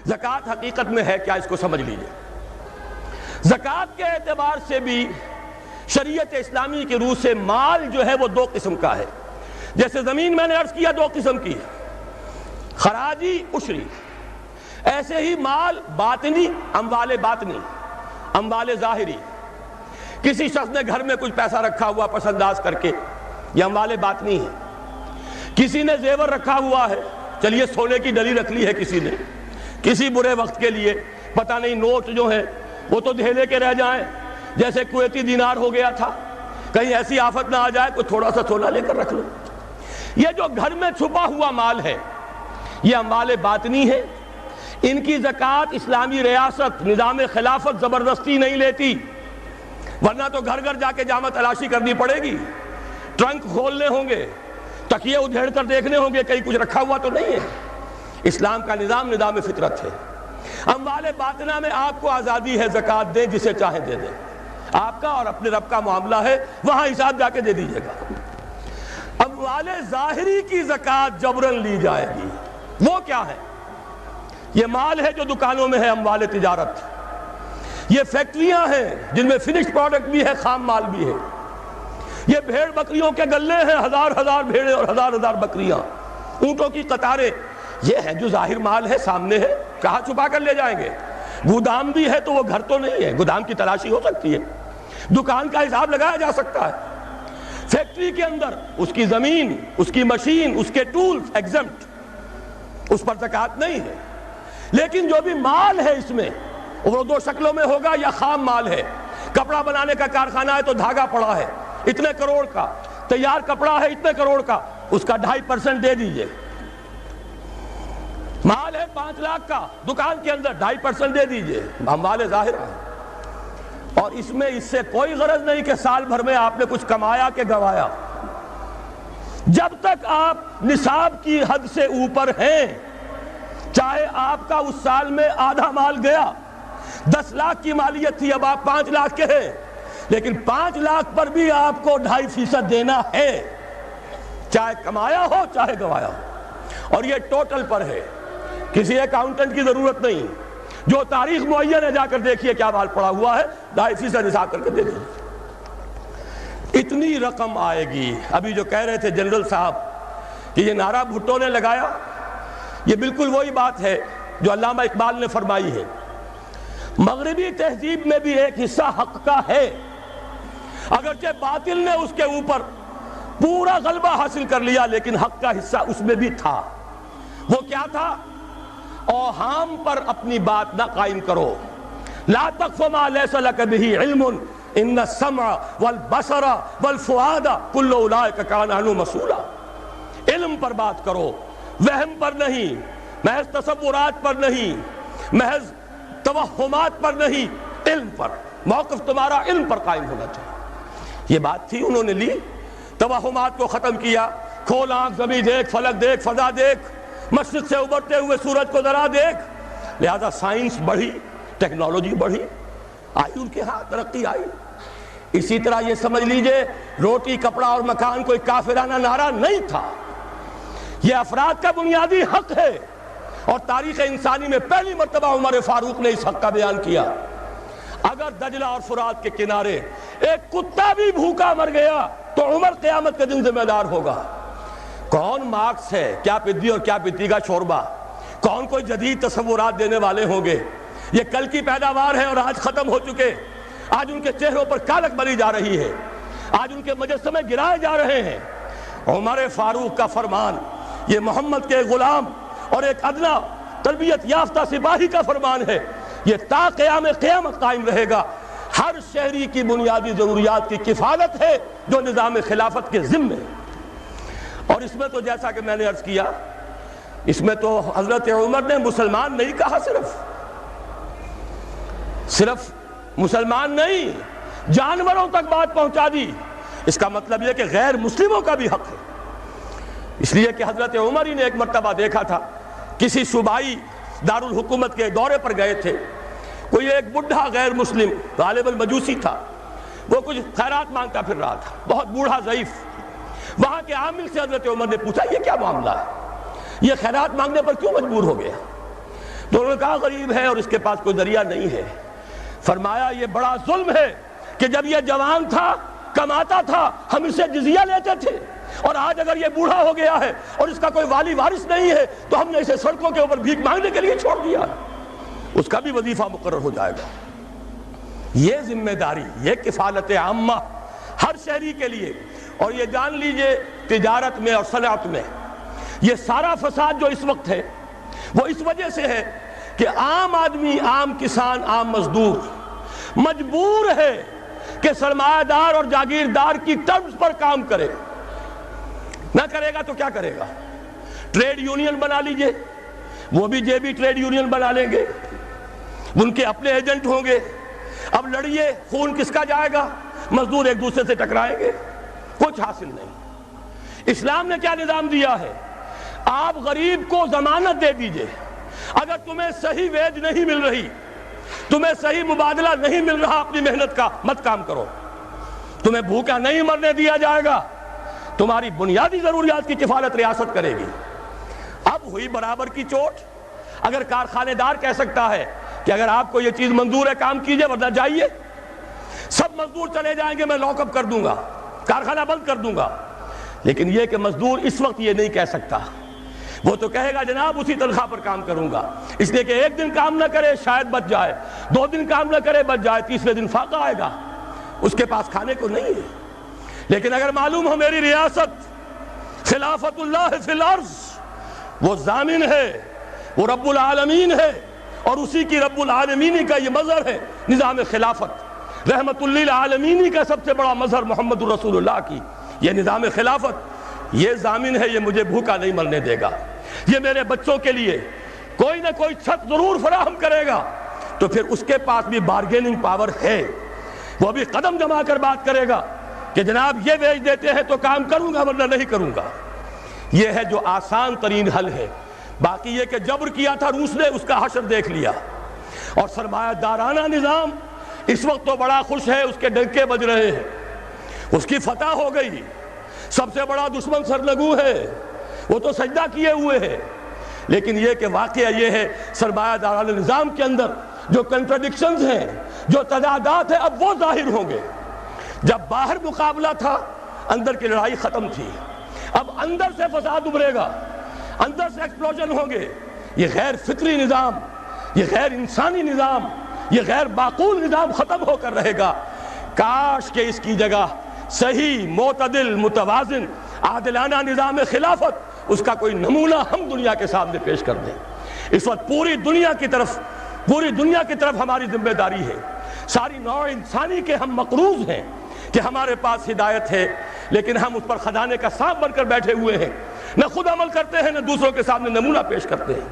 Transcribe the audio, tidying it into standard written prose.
زکوٰۃ حقیقت میں ہے کیا، اس کو سمجھ لیجئے۔ زکوٰۃ کے اعتبار سے بھی شریعت اسلامی کی روح سے مال جو ہے وہ دو قسم کا ہے۔ جیسے زمین میں نے عرض کیا دو قسم کی ہے، خراجی عشری، ایسے ہی مال باطنی، اموال باطنی، اموال ظاہری۔ کسی شخص نے گھر میں کچھ پیسہ رکھا ہوا پس انداز کر کے، یہ اموال باطنی ہے۔ کسی نے زیور رکھا ہوا ہے، چلیے سونے کی ڈلی رکھ لی ہے کسی نے، کسی برے وقت کے لیے، پتہ نہیں نوٹ جو ہیں وہ تو دھیلے کے رہ جائیں، جیسے کویتی دینار ہو گیا تھا، کہیں ایسی آفت نہ آ جائے کوئی تھوڑا سا سونا لے کر رکھ لو۔ یہ جو گھر میں چھپا ہوا مال ہے یہ اموال باطنی ہے، ان کی زکوٰۃ اسلامی ریاست نظام خلافت زبردستی نہیں لیتی، ورنہ تو گھر گھر جا کے جامع تلاشی کرنی پڑے گی، ٹرنک کھولنے ہوں گے، تکیے ادھیڑ کر دیکھنے ہوں گے کہیں کچھ رکھا ہوا تو نہیں ہے۔ اسلام کا نظام فطرت ہے۔ اموال باطنہ میں آپ کو آزادی ہے، زکوٰۃ دیں جسے چاہیں دے دیں، آپ کا اور اپنے رب کا معاملہ ہے، وہاں حساب جا کے دے دیجئے گا۔ اموال ظاہری کی زکوٰۃ جبراً لی جائے گی۔ وہ کیا ہے؟ یہ مال ہے جو دکانوں میں ہے، اموال تجارت۔ یہ فیکٹریاں ہیں جن میں فنشڈ پروڈکٹ بھی ہے، خام مال بھی ہے۔ یہ بھیڑ بکریوں کے گلے ہیں، ہزار ہزار بھیڑیں اور ہزار ہزار بکریاں، اونٹوں کی قطاریں، یہ ہے جو ظاہر مال ہے، سامنے ہے، کہاں چھپا کر لے جائیں گے؟ گودام بھی ہے تو وہ گھر تو نہیں ہے، گودام کی تلاشی ہو سکتی ہے، دکان کا حساب لگایا جا سکتا ہے۔ فیکٹری کے اندر اس کی زمین، اس کی مشین، اس کے ٹولز ایگزمپٹ، اس پر زکوٰۃ نہیں ہے۔ لیکن جو بھی مال ہے اس میں وہ دو شکلوں میں ہوگا، یا خام مال ہے، کپڑا بنانے کا کارخانہ ہے تو دھاگا پڑا ہے اتنے کروڑ کا، تیار کپڑا ہے اتنے کروڑ کا، اس کا 2.5% دے دیجئے۔ مال ہے 5 لاکھ کا دکان کے اندر، 2.5% دے دیجئے، اموال ظاہر ہے۔ اور اس میں اس سے کوئی غرض نہیں کہ سال بھر میں آپ نے کچھ کمایا کہ گوایا۔ جب تک آپ نصاب کی حد سے اوپر ہیں، چاہے آپ کا اس سال میں آدھا مال گیا، 10 لاکھ کی مالیت تھی، اب آپ 5 لاکھ کے ہیں، لیکن 5 لاکھ پر بھی آپ کو 2.5% دینا ہے، چاہے کمایا ہو چاہے گوایا ہو۔ اور یہ ٹوٹل پر ہے، کسی اکاؤنٹنٹ کی ضرورت نہیں، جو تاریخ معین ہے جا کر دیکھیے کیا مال پڑا ہوا ہے، 2.5% حساب کر کے دے دیجیے۔ اتنی رقم آئے گی۔ ابھی جو کہہ رہے تھے جنرل صاحب کہ یہ نعرہ بھٹو نے لگایا، یہ بالکل وہی بات ہے جو علامہ اقبال نے فرمائی ہے۔ مغربی تہذیب میں بھی ایک حصہ حق کا ہے، اگرچہ باطل نے اس کے اوپر پورا غلبہ حاصل کر لیا، لیکن حق کا حصہ اس میں بھی تھا۔ وہ کیا تھا؟ اوہام پر اپنی بات نہ قائم کرو، لا تقف ما لیس لک بہ علم ان السمع والبصر والفؤاد کل اولئک کان عنہ مسئولا۔ علم پر بات کرو، وہم پر نہیں، محض تصورات پر نہیں، محض توہمات پر نہیں، علم پر۔ موقف تمہارا علم پر قائم ہونا چاہیے۔ یہ بات تھی، انہوں نے لی، توہمات کو ختم کیا، کھول آنکھ، زمین دیکھ، فلک دیکھ، فضا دیکھ، مشرق سے ابھرتے ہوئے سورج کو ذرا دیکھ۔ لہذا سائنس بڑھی، ٹیکنالوجی بڑھی، آئی ان کے ہاں ترقی آئی۔ اسی طرح یہ سمجھ لیجئے روٹی، کپڑا اور مکان کوئی کافرانہ نعرہ نہیں تھا، یہ افراد کا بنیادی حق ہے، اور تاریخ انسانی میں پہلی مرتبہ عمر فاروق نے اس حق کا بیان کیا۔ اگر دجلہ اور فرات کے کنارے ایک کتا بھی بھوکا مر گیا تو عمر قیامت کے دن ذمہ دار ہوگا۔ کون مارکس ہے، کیا پدی اور کیا پتی کا شوربہ، کون کوئی جدید تصورات دینے والے ہوں گے؟ یہ کل کی پیداوار ہے اور آج ختم ہو چکے، آج ان کے چہروں پر کالک بری جا رہی ہے، آج ان کے مجسمے گرائے جا رہے ہیں۔ عمر فاروق کا فرمان، یہ محمد کے غلام اور ایک ادنا تربیت یافتہ سپاہی کا فرمان ہے، یہ تا قیام قیامت قائم رہے گا۔ ہر شہری کی بنیادی ضروریات کی کفالت ہے جو نظام خلافت کے ذمے ہے۔ اور اس میں تو جیسا کہ میں نے عرض کیا، اس میں تو حضرت عمر نے مسلمان نہیں کہا، صرف مسلمان نہیں، جانوروں تک بات پہنچا دی۔ اس کا مطلب یہ کہ غیر مسلموں کا بھی حق ہے۔ اس لیے کہ حضرت عمر ہی نے ایک مرتبہ دیکھا تھا، کسی صوبائی دارالحکومت کے دورے پر گئے تھے، کوئی ایک بڈھا غیر مسلم غالباً مجوسی تھا، وہ کچھ خیرات مانگتا پھر رہا تھا، بہت بوڑھا ضعیف۔ وہاں کے عامل سے حضرت عمر نے پوچھا یہ کیا معاملہ ہے، یہ خیرات مانگنے پر کیوں مجبور ہو گیا؟ تو انہوں نے کہا غریب ہے اور اس کے پاس کوئی ذریعہ نہیں ہے۔ فرمایا یہ بڑا ظلم ہے کہ جب یہ جوان تھا، کماتا تھا، ہم اسے جزیہ لیتے تھے، اور آج اگر یہ بوڑھا ہو گیا ہے اور اس کا کوئی والی وارث نہیں ہے تو ہم نے اسے سڑکوں کے اوپر بھیک مانگنے کے لیے چھوڑ دیا، اس کا بھی وظیفہ مقرر ہو جائے گا۔ یہ ذمہ داری، یہ کفالت عامہ ہر شہری کے لیے۔ اور یہ جان لیجئے تجارت میں اور صنعت میں یہ سارا فساد جو اس وقت ہے وہ اس وجہ سے ہے کہ عام آدمی، عام کسان، عام مزدور مجبور ہے کہ سرمایہ دار اور جاگیردار کی ٹرمز پر کام کرے۔ نہ کرے گا تو کیا کرے گا؟ ٹریڈ یونین بنا لیجئے، وہ بھی جیبی ٹریڈ یونین بنا لیں گے، ان کے اپنے ایجنٹ ہوں گے۔ اب لڑیے، خون کس کا جائے گا؟ مزدور ایک دوسرے سے ٹکرائیں گے، کچھ حاصل نہیں۔ اسلام نے کیا نظام دیا ہے؟ آپ غریب کو ضمانت دے دیجئے، اگر تمہیں صحیح ویج نہیں مل رہی، تمہیں صحیح مبادلہ نہیں مل رہا اپنی محنت کا، مت کام کرو، تمہیں بھوکا نہیں مرنے دیا جائے گا، تمہاری بنیادی ضروریات کی کفالت ریاست کرے گی۔ اب ہوئی برابر کی چوٹ۔ اگر کارخانے دار کہہ سکتا ہے کہ اگر آپ کو یہ چیز منظور ہے کام کیجئے ورنہ جائیے، سب مزدور چلے جائیں گے، میں لاک اپ کر دوں گا، کارخانہ بند کر دوں گا، لیکن یہ کہ مزدور اس وقت یہ نہیں کہہ سکتا، وہ تو کہے گا جناب اسی تنخواہ پر کام کروں گا، اس لیے کہ ایک دن کام نہ کرے شاید بچ جائے، 2 دن کام نہ کرے بچ جائے، تیسرے دن فاقہ آئے گا، اس کے پاس کھانے کو نہیں ہے۔ لیکن اگر معلوم ہو میری ریاست خلافت اللہ فی الارض، وہ ضامن ہے، وہ رب العالمین ہے، اور اسی کی رب العالمینی کا یہ مظہر ہے نظام خلافت، رحمت للعالمینی کا سب سے بڑا مظہر محمد رسول اللہ کی یہ نظام خلافت، یہ ضامن ہے، یہ مجھے بھوکا نہیں مرنے دے گا، یہ میرے بچوں کے لیے کوئی نہ کوئی چھت ضرور فراہم کرے گا، تو پھر اس کے پاس بھی بارگیننگ پاور ہے، وہ بھی قدم جما کر بات کرے گا کہ جناب یہ ویج دیتے ہیں تو کام کروں گا ورنہ نہیں کروں گا۔ یہ ہے جو آسان ترین حل ہے۔ باقی یہ کہ جبر کیا تھا روس نے، اس کا حشر دیکھ لیا، اور سرمایہ دارانہ نظام اس وقت تو بڑا خوش ہے، اس کے ڈنکے بج رہے ہیں، اس کی فتح ہو گئی، سب سے بڑا دشمن سرنگوں ہے، وہ تو سجدہ کیے ہوئے ہے۔ لیکن یہ کہ واقعہ یہ ہے سرمایہ دارانہ نظام کے اندر جو کنٹرڈکشنز ہیں، جو تضادات ہیں، اب وہ ظاہر ہوں گے۔ جب باہر مقابلہ تھا، اندر کی لڑائی ختم تھی، اب اندر سے فساد ابھرے گا، اندر سے ایکسپلوژن ہوں گے۔ یہ غیر فطری نظام، یہ غیر انسانی نظام، یہ غیر معقول نظام ختم ہو کر رہے گا۔ کاش کہ اس کی جگہ صحیح، معتدل، متوازن، عادلانہ نظام خلافت، اس کا کوئی نمونہ ہم دنیا کے سامنے پیش کر دیں۔ اس وقت پوری دنیا کی طرف ہماری ذمہ داری ہے، ساری نوع انسانی کے ہم مقروض ہیں کہ ہمارے پاس ہدایت ہے، لیکن ہم اس پر خزانے کا سانپ بن کر بیٹھے ہوئے ہیں، نہ خود عمل کرتے ہیں نہ دوسروں کے سامنے نمونہ پیش کرتے ہیں۔